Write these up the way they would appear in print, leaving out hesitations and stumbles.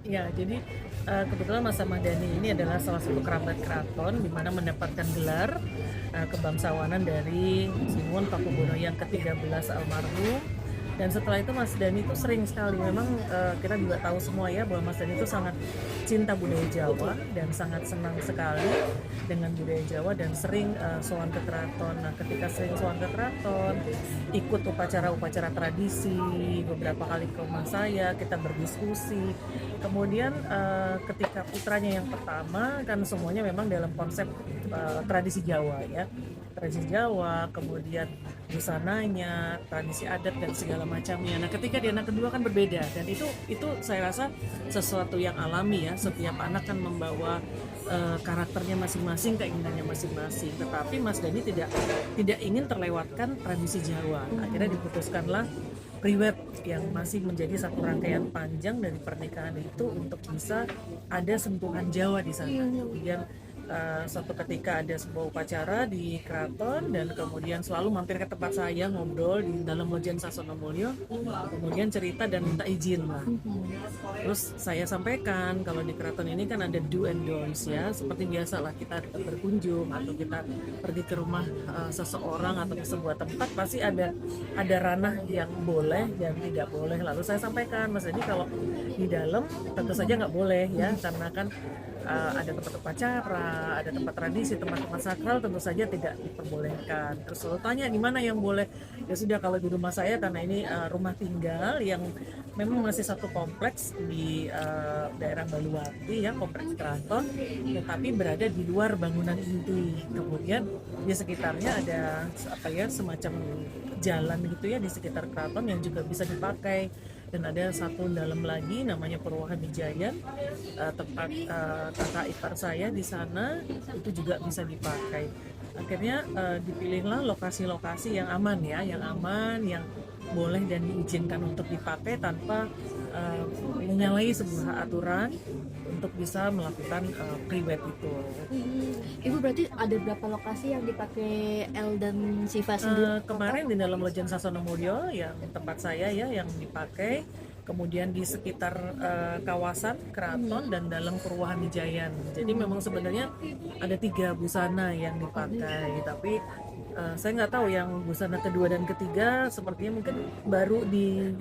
Ya, jadi kebetulan Mas Ahmad Dhani ini adalah salah satu kerabat keraton di mana mendapatkan gelar kebangsawanan dari Sinuhun Pakubuwono yang ke-13 almarhum. Dan setelah itu Mas Dhani itu sering sekali, memang kita juga tahu semua ya bahwa Mas Dhani itu sangat cinta budaya Jawa dan sangat senang sekali dengan budaya Jawa dan sering sowan ke keraton. Nah, ketika sering sowan ke keraton, ikut upacara-upacara tradisi, beberapa kali ke rumah saya, kita berdiskusi. Kemudian ketika putranya yang pertama kan semuanya memang dalam konsep tradisi Jawa ya, tradisi Jawa, kemudian busananya, tradisi adat dan segala macamnya. Nah, ketika di anak kedua kan berbeda dan itu saya rasa sesuatu yang alami ya. Setiap anak kan membawa karakternya masing-masing, keinginannya masing-masing. Tetapi Mas Dhani tidak ingin terlewatkan tradisi Jawa. Akhirnya diputuskanlah priwet yang masih menjadi satu rangkaian panjang dari pernikahan itu untuk bisa ada sentuhan Jawa di sana. Kemudian suatu ketika ada sebuah upacara di keraton dan kemudian selalu mampir ke tempat saya ngobrol di dalam Lojen Sasono Mulyo, kemudian cerita dan minta izin lah. Terus saya sampaikan kalau di keraton ini kan ada do and don'ts ya, seperti biasa lah kita berkunjung atau kita pergi ke rumah seseorang atau ke sebuah tempat pasti ada ranah yang boleh dan tidak boleh. Lalu saya sampaikan, Mas, jadi kalau di dalam tentu saja nggak boleh ya, karena kan ada tempat upacara, ada tempat tradisi, tempat-tempat sakral tentu saja tidak diperbolehkan. Terus selalu tanya di mana yang boleh. Ya sudah, kalau di rumah saya karena ini rumah tinggal yang memang masih satu kompleks di daerah Baluwati ya, kompleks keraton, tetapi berada di luar bangunan inti. Kemudian di sekitarnya ada semacam jalan gitu ya di sekitar keraton yang juga bisa dipakai. Dan ada satu dalam lagi namanya Purwohamijayan, tempat kakak ipar saya di sana, itu juga bisa dipakai. Akhirnya dipilihlah lokasi-lokasi yang aman ya, yang boleh dan diizinkan untuk dipakai tanpa menyalahi sebuah aturan untuk bisa melakukan priwet itu. Ibu berarti ada berapa lokasi yang dipakai El dan Siva sendiri? Kemarin di dalam Lojen Sasono Mulyo yang tempat saya ya yang dipakai, kemudian di sekitar kawasan keraton dan dalam Purwohamijayan. Jadi memang sebenarnya ada 3 busana yang dipakai, tapi saya nggak tahu yang busana kedua dan ketiga sepertinya mungkin baru di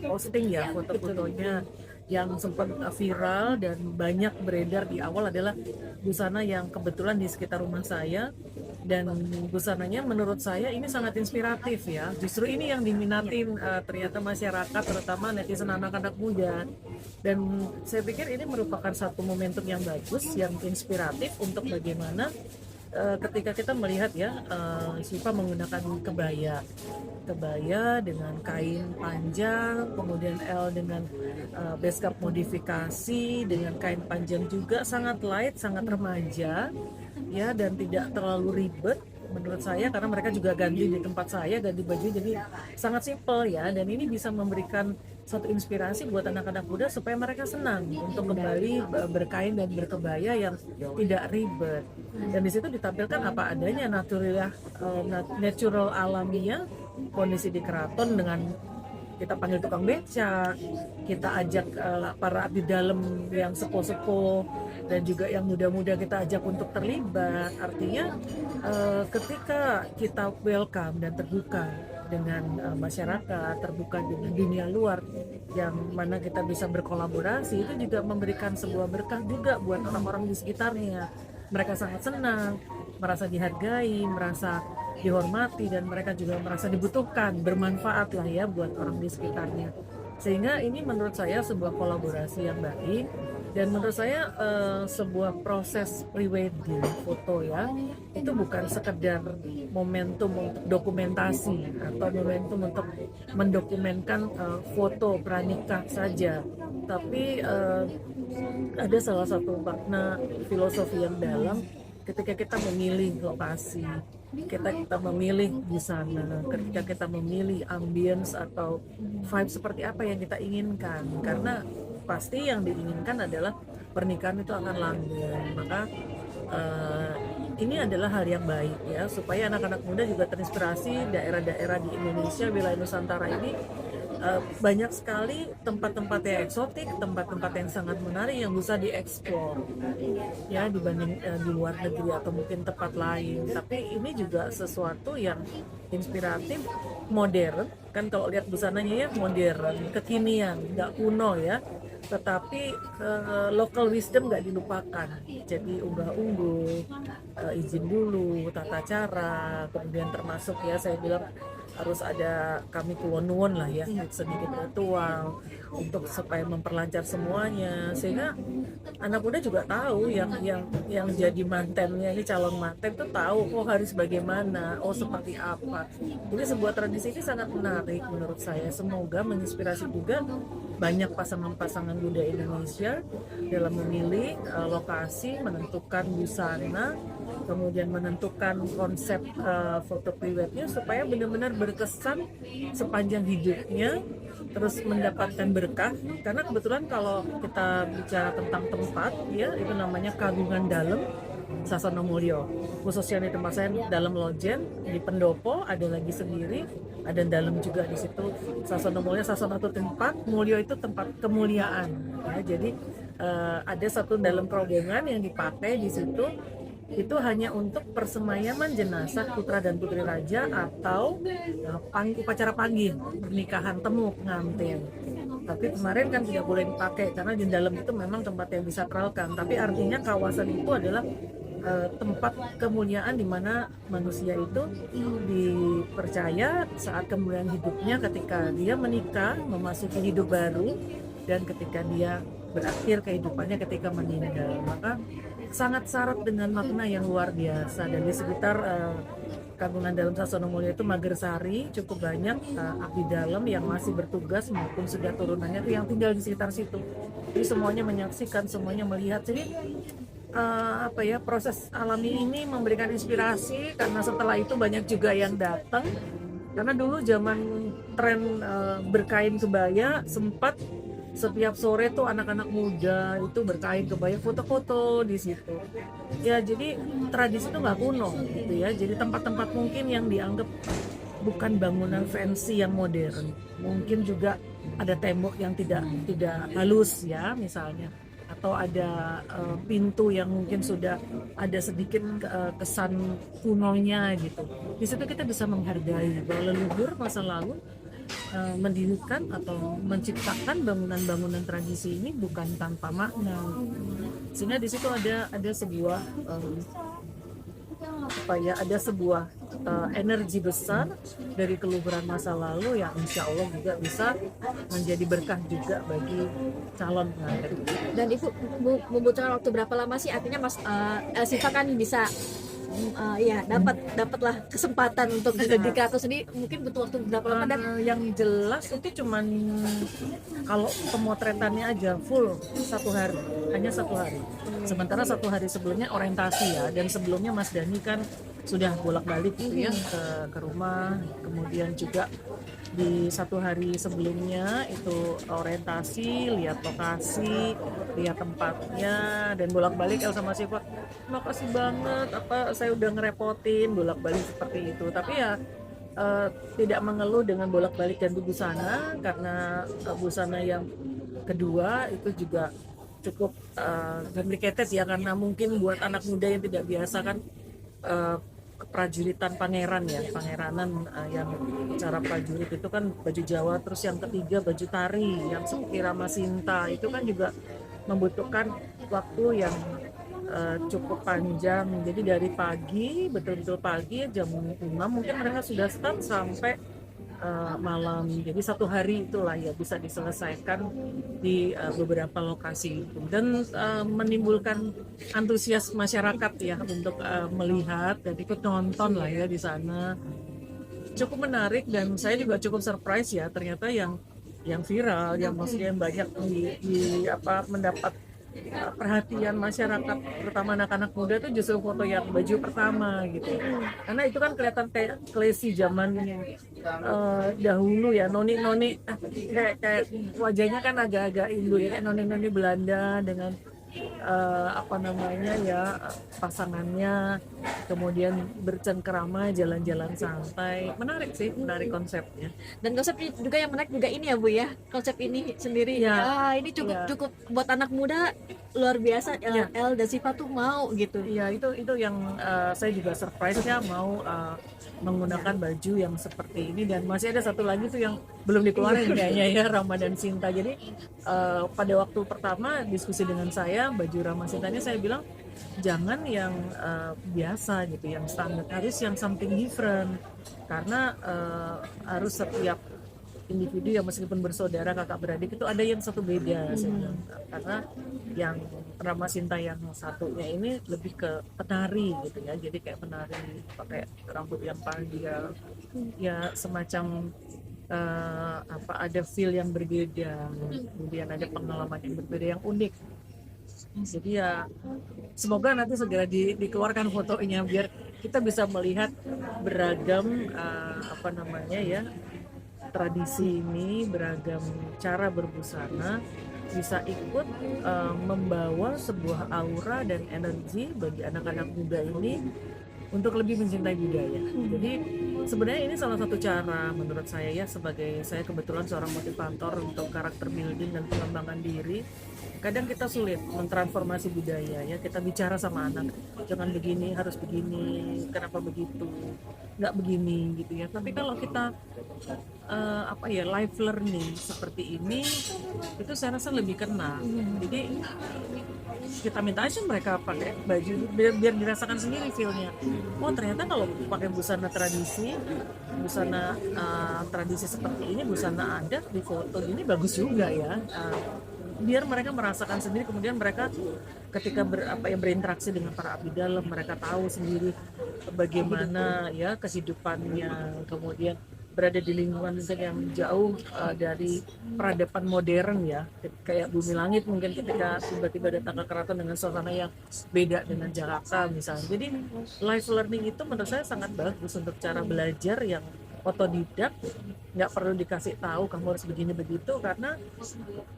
posting ya foto-fotonya. Yang sempat viral dan banyak beredar di awal adalah busana yang kebetulan di sekitar rumah saya, dan busananya menurut saya ini sangat inspiratif ya. Justru ini yang diminatin ternyata masyarakat, terutama netizen anak-anak muda. Dan saya pikir ini merupakan satu momentum yang bagus, yang inspiratif untuk bagaimana ketika kita melihat ya Siva menggunakan kebaya dengan kain panjang, kemudian L dengan beskap modifikasi dengan kain panjang juga, sangat light, sangat remaja ya, dan tidak terlalu ribet menurut saya, karena mereka juga ganti di tempat saya, ganti baju, jadi sangat simple ya. Dan ini bisa memberikan satu inspirasi buat anak-anak muda supaya mereka senang untuk kembali berkain dan berkebaya yang tidak ribet. Dan di situ ditampilkan apa adanya, natural alamiah kondisi di keraton, dengan kita panggil tukang beca, kita ajak para abdi dalam yang sepuh-sepuh dan juga yang muda-muda kita ajak untuk terlibat. Artinya ketika kita welcome dan terbuka dengan masyarakat, terbuka dengan dunia luar, yang mana kita bisa berkolaborasi, itu juga memberikan sebuah berkah juga buat orang-orang di sekitarnya. Mereka sangat senang, merasa dihargai, merasa dihormati, dan mereka juga merasa dibutuhkan, bermanfaat lah ya buat orang di sekitarnya. Sehingga ini menurut saya sebuah kolaborasi yang baik, dan menurut saya sebuah proses pre-wedding foto ya, itu bukan sekedar momentum untuk dokumentasi atau momentum untuk mendokumentkan foto pranikah saja, tapi ada salah satu makna filosofi yang dalam ketika kita memilih lokasi, kita memilih busana, ketika kita memilih ambience atau vibe seperti apa yang kita inginkan. Karena pasti yang diinginkan adalah pernikahan itu akan langgeng. Maka ini adalah hal yang baik ya, supaya anak-anak muda juga terinspirasi, daerah-daerah di Indonesia, wilayah Nusantara ini banyak sekali tempat-tempat yang eksotik, tempat-tempat yang sangat menarik yang bisa dieksplor ya dibanding di luar negeri atau mungkin tempat lain. Tapi ini juga sesuatu yang inspiratif, modern kan, kalau lihat busananya ya modern, kekinian, nggak kuno ya. Tetapi local wisdom nggak dilupakan. Jadi unggah-ungguh, izin dulu, tata cara, kemudian termasuk ya saya bilang harus ada kami kulon nuwun lah ya, sedikit ritual untuk supaya memperlancar semuanya, sehingga anak muda juga tahu yang jadi mantennya, ini calon manten tuh tahu oh harus bagaimana, oh seperti apa. Jadi sebuah tradisi ini sangat menarik menurut saya. Semoga menginspirasi juga banyak pasangan-pasangan muda Indonesia dalam memilih lokasi, menentukan busana, kemudian menentukan konsep foto priwetnya supaya benar-benar berkesan sepanjang hidupnya, terus mendapatkan berkah. Karena kebetulan kalau kita bicara tentang tempat ya, itu namanya Kagungan Dalem Sasono Mulyo, khususnya di tempat saya dalam Lojen di Pendopo ada lagi sendiri, ada dalam juga di situ. Sasono Mulyo, Sasono itu tempat, Mulyo itu tempat kemuliaan ya. Jadi ada satu dalam rombongan yang dipakai di situ itu hanya untuk persemayaman jenazah putra dan putri raja atau upacara panggih, pernikahan temu pengantin. Tapi kemarin kan tidak boleh dipakai karena di dalam itu memang tempat yang disakralkan. Tapi artinya kawasan itu adalah tempat kemuliaan di mana manusia itu dipercaya saat kemuliaan hidupnya ketika dia menikah, memasuki hidup baru, dan ketika dia berakhir kehidupannya ketika meninggal. Maka sangat syarat dengan makna yang luar biasa. Dan di sekitar Kagungan Dalem Sasono Mulyo itu Magersari cukup banyak abdi dalam yang masih bertugas maupun sudah turunannya itu yang tinggal di sekitar situ. Jadi semuanya menyaksikan, semuanya melihat. Jadi proses alami ini memberikan inspirasi karena setelah itu banyak juga yang datang. Karena dulu zaman tren berkain kebaya sempat setiap sore tuh anak-anak muda itu berkain kebaya foto-foto di situ. Ya jadi tradisi itu nggak kuno gitu ya. Jadi tempat-tempat mungkin yang dianggap bukan bangunan fancy yang modern, mungkin juga ada tembok yang tidak halus ya misalnya, atau ada pintu yang mungkin sudah ada sedikit kesan kunonya gitu. Di situ kita bisa menghargai bahwa leluhur masa lalu mendirikan atau menciptakan bangunan-bangunan tradisi ini bukan tanpa makna, sehingga di situ ada sebuah energi besar dari keluhuran masa lalu yang insya Allah juga bisa menjadi berkah juga bagi calon pengantin. Dan Ibu membutuhkan waktu berapa lama sih? Artinya Mas Elsifa kan bisa dapatlah kesempatan untuk di Kraton sendiri, mungkin butuh waktu berapa lama? Dan yang jelas itu cuman kalau pemotretannya aja full 1 hari, hanya 1 hari. Sementara 1 hari sebelumnya orientasi ya, dan sebelumnya Mas Dani kan sudah bolak-balik gitu ya ke rumah, kemudian juga di 1 hari sebelumnya itu orientasi, lihat lokasi, lihat tempatnya, dan bolak-balik Elsa masih Pak, makasih banget saya udah ngerepotin bolak-balik seperti itu. Tapi ya tidak mengeluh dengan bolak-balik ganti busana, karena busana yang kedua itu juga cukup complicated ya, karena mungkin buat anak muda yang tidak biasa kan keprajuritan pangeranan yang cara prajurit itu kan baju Jawa, terus yang ketiga baju tari yang seperti Rama Sinta itu kan juga membutuhkan waktu yang cukup panjang. Jadi dari pagi, betul-betul pagi jam 5 mungkin mereka sudah start sampai malam. Jadi 1 hari itulah ya bisa diselesaikan di beberapa lokasi itu, dan menimbulkan antusias masyarakat ya untuk melihat dan ikut nonton lah ya di sana. Cukup menarik, dan saya juga cukup surprise ya, ternyata yang viral, yang maksudnya yang banyak mendapat perhatian masyarakat, terutama anak-anak muda tuh justru foto yang baju pertama gitu. Karena itu kan kelihatan kayak classy zaman dahulu ya, noni kayak wajahnya kan agak-agak Indo ya, kayak noni Belanda dengan apa namanya ya, pasangannya, kemudian bercengkerama, jalan-jalan santai. Menarik sih, menarik konsepnya. Dan konsep juga yang menarik juga ini ya Bu ya, konsep ini sendiri Iya, ya, ini cukup iya. cukup buat anak muda luar biasa. Iya. El dan Siva tuh mau gitu. Iya, itu yang saya juga surprise ya mau menggunakan baju yang seperti ini, dan masih ada satu lagi tuh yang belum dikeluarin kayaknya ya, Rama dan Sinta. Jadi pada waktu pertama diskusi dengan saya, baju Rama Sinta ini saya bilang jangan yang biasa gitu, yang standar, harus yang something different, karena harus setiap individu yang meskipun bersaudara kakak beradik itu ada yang satu beda saya bilang. Karena yang Rama Sinta yang satunya ini lebih ke penari gitu ya, jadi kayak penari pakai rambut yang panjang ya, semacam apa, ada feel yang berbeda, kemudian ada pengalaman yang berbeda yang unik. Jadi ya semoga nanti segera dikeluarkan fotonya biar kita bisa melihat beragam apa namanya ya, tradisi ini, beragam cara berbusana, bisa ikut membawa sebuah aura dan energi bagi anak-anak muda ini untuk lebih mencintai budaya. Jadi sebenarnya ini salah satu cara menurut saya ya, sebagai saya kebetulan seorang motivator untuk karakter building dan pengembangan diri. Kadang kita sulit mentransformasi budaya ya, kita bicara sama anak, jangan begini, harus begini, kenapa begitu, nggak begini gitu ya. Tapi kalau kita apa ya, life learning seperti ini, itu saya rasa lebih kena. Jadi kita minta aja mereka pakai baju biar dirasakan sendiri feelnya. Oh ternyata kalau pakai busana tradisi, busana tradisi seperti ini, busana adat di foto ini bagus juga ya. Biar mereka merasakan sendiri, kemudian mereka ketika berinteraksi dengan para abdi dalam, mereka tahu sendiri bagaimana ya kehidupannya, kemudian berada di lingkungan yang jauh dari peradaban modern ya, kayak Bumi Langit mungkin ketika tiba-tiba datang ke keraton dengan suasana yang beda dengan Jakarta misalnya. Jadi life learning itu menurut saya sangat bagus untuk cara belajar yang otodidak, nggak perlu dikasih tahu kamu harus begini begitu, karena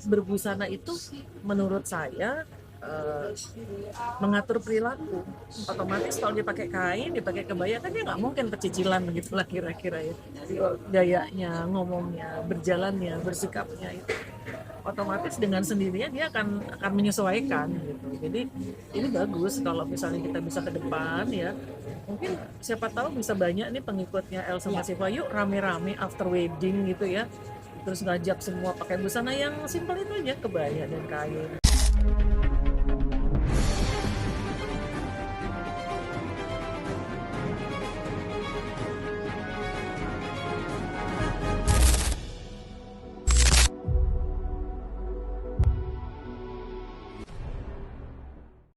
berbusana itu menurut saya mengatur perilaku. Otomatis kalau dia pakai kain, dia pakai kebaya, kan dia nggak mungkin pecicilan gitu lah kira-kira ya, gayanya, ngomongnya, berjalannya, bersikapnya itu otomatis dengan sendirinya dia akan menyesuaikan gitu. Jadi ini bagus kalau misalnya kita bisa ke depan ya, mungkin siapa tahu bisa banyak nih pengikutnya El sama Siva, yuk rame-rame after wedding gitu ya, terus ngajak semua pakai busana yang simpel itu aja, kebaya dan kain.